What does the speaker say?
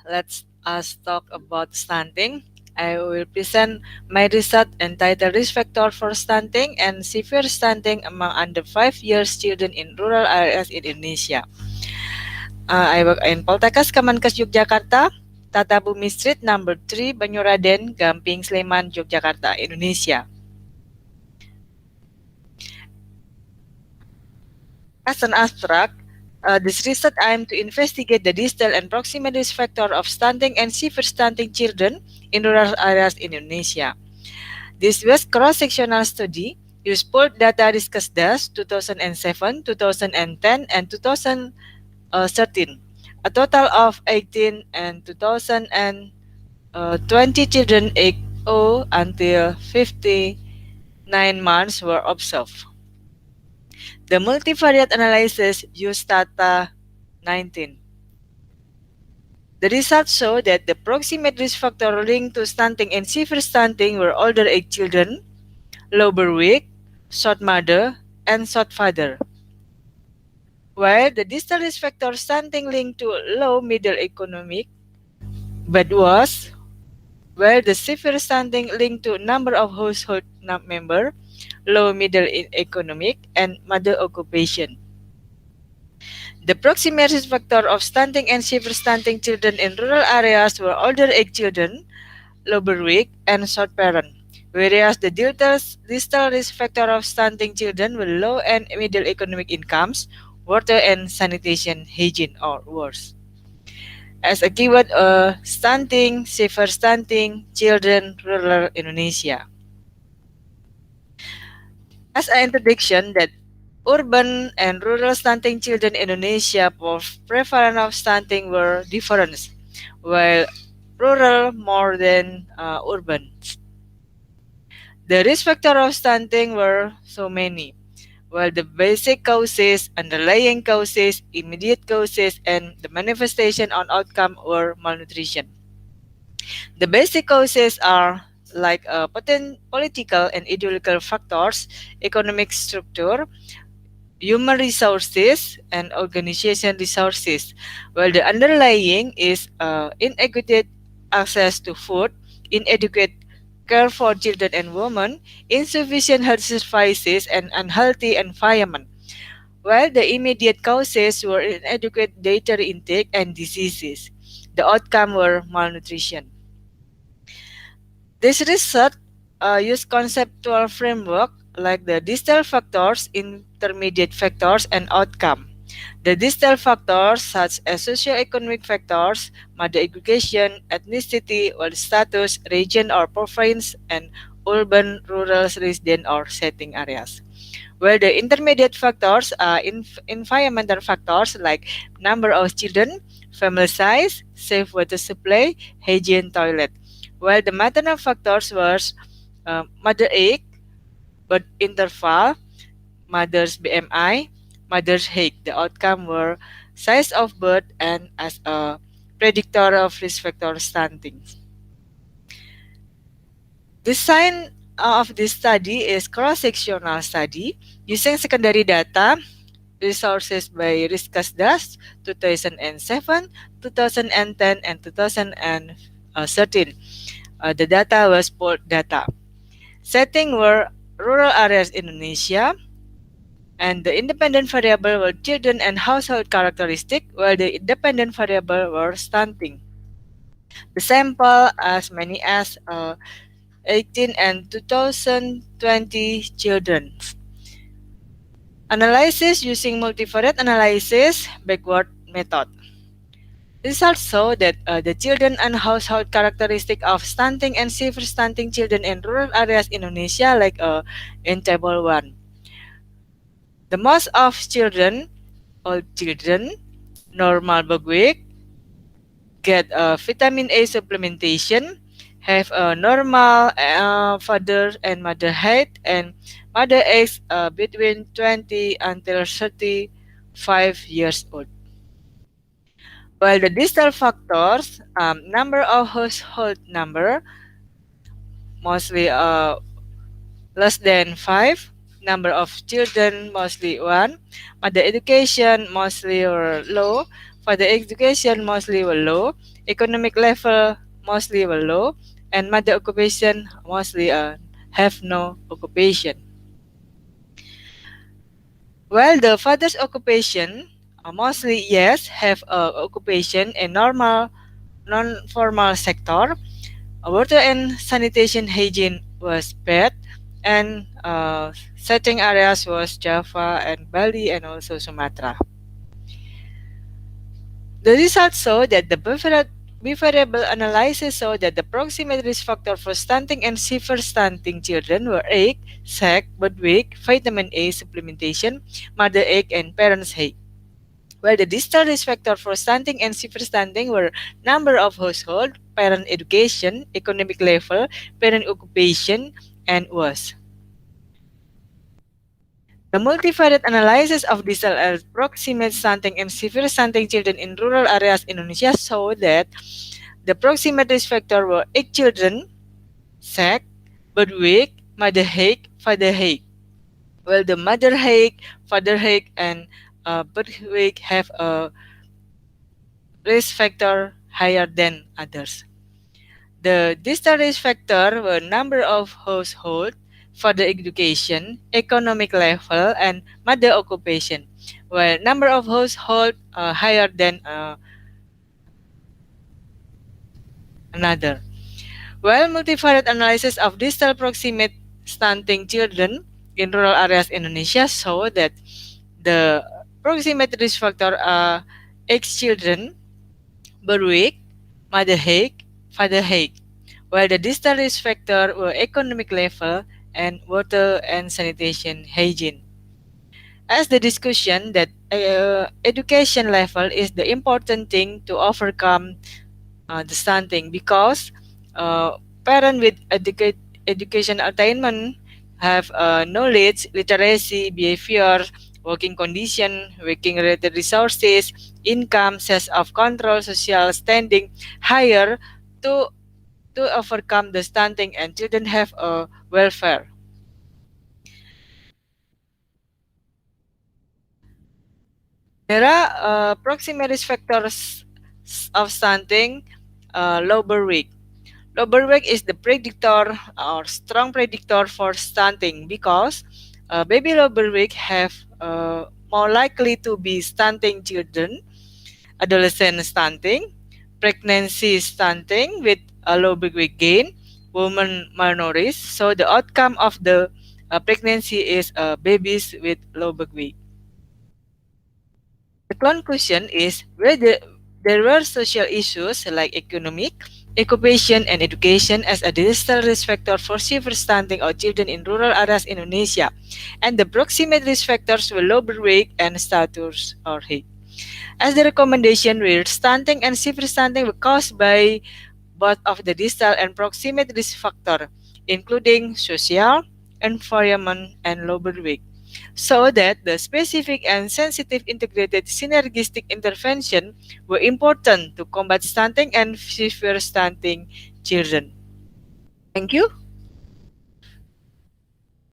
let's us talk about stunting. I will present my research entitled Risk Factor for Stunting and Severe Stunting Among Under 5 Years Children in Rural Areas in Indonesia. I work in Poltekkes Kemenkes Yogyakarta, Tata Bumi Street, number 3, Banyuraden, Gamping, Sleman, Yogyakarta, Indonesia. As an abstract, this research aimed to investigate the distal and proximate risk factor of stunting and severe stunting children in rural areas in Indonesia. This was cross-sectional study used pooled data discussed thus 2007, 2010, and 2013. A total of 18 and 2020 children aged 0 until 59 months were observed. The multivariate analysis used data 19. The results show that the proximate risk factor linked to stunting and severe stunting were older age children, lower weight, short mother, and short father. While the distal risk factor stunting linked to low middle economic, but was where the severe stunting linked to number of household member, low middle economic, and mother occupation. The proximate risk factor of stunting and severe stunting children in rural areas were older age children, lower weight, and short parent, whereas the distal risk factor of stunting children with low and middle economic incomes, water and sanitation hygiene or worse. As a keyword, stunting, severe stunting, children, rural Indonesia. As an introduction, that urban and rural stunting children in Indonesia prevalence of stunting were different, while rural more than urban. The risk factor of stunting were so many, while the basic causes, underlying causes, immediate causes, and the manifestation on outcome were malnutrition. The basic causes are like political and ideological factors, economic structure, human resources, and organization resources, while the underlying is inadequate access to food, inadequate care for children and women, insufficient health services, and unhealthy environment, while the immediate causes were inadequate dietary intake and diseases. The outcome were malnutrition. This research used conceptual framework like the distal factors, intermediate factors, and outcome. The distal factors such as socioeconomic factors, mother education, ethnicity, wealth status, region or province, and urban, rural, resident or setting areas. Where the intermediate factors are environmental factors like number of children, family size, safe water supply, hygiene toilet. While the maternal factors was mother age, birth interval, mother's BMI, mother's height. The outcome were size of birth and as a predictor of risk factor stunting. Design of this study is cross-sectional study using secondary data, resources by Riskas 2007, 2010, and 2013. The data was pooled data. Setting were rural areas in Indonesia, and the independent variable were children and household characteristic, while the independent variable were stunting. The sample as many as 18 and 2020 children. Analysis using multivariate analysis backward method. Results show that the children and household characteristic of stunting and severe stunting children in rural areas in Indonesia like in table 1. The most of children, all children, normal bug weight, get vitamin A supplementation, have a normal father and mother height, and mother age between 20 until 35 years old. While the distal factors, number of household number, mostly less than 5, number of children, mostly 1, mother education, mostly or low, father education mostly were low, economic level mostly were low, and mother occupation mostly have no occupation. While the father's occupation mostly yes have occupation in normal non-formal sector, water and sanitation hygiene was bad, and setting areas was Java and Bali and also Sumatra. The results show that the behavioral analysis showed that the proximate risk factor for stunting and severe stunting children were egg, sac, but weak, vitamin A supplementation, mother egg, and parents' egg. While the distal risk factor for stunting and severe stunting were number of household, parent education, economic level, parent occupation, and was. The multivariate analysis of distal and proximate stunting and severe stunting children in rural areas in Indonesia showed that the proximate risk factor were egg children, sac, but weak, mother hake, father hake. While the mother hake, father hake, and bird hake have a risk factor higher than others. The distal risk factor were number of household, further education, economic level, and mother occupation, while number of household higher than another. While multivariate analysis of distal proximate stunting children in rural areas in Indonesia show that the proximate risk factor are X children, Berwick, Mother Hague, Father Hague, while the distal risk factor were economic level and water and sanitation hygiene. As the discussion that education level is the important thing to overcome the stunting because parents with education attainment have knowledge, literacy, behavior, working condition, working related resources, income, sense of control, social standing higher to overcome the stunting and children have a welfare. There are proximate risk factors of stunting, low birth weight. Low birth weight is the predictor or strong predictor for stunting because baby low birth weight have more likely to be stunting children, adolescent stunting, pregnancy stunting with a low birth weight gain, women malnourished. So the outcome of the pregnancy is babies with low birth weight. The conclusion is whether there were social issues like economic, occupation, and education as a distal risk factor for severe stunting of children in rural areas in Indonesia, and the proximate risk factors were low birth weight and status or height. As the recommendation were stunting and severe stunting were caused by both of the distal and proximate risk factor, including social, environment, and low birth weight, so that the specific and sensitive integrated synergistic intervention were important to combat stunting and severe stunting children. Thank you.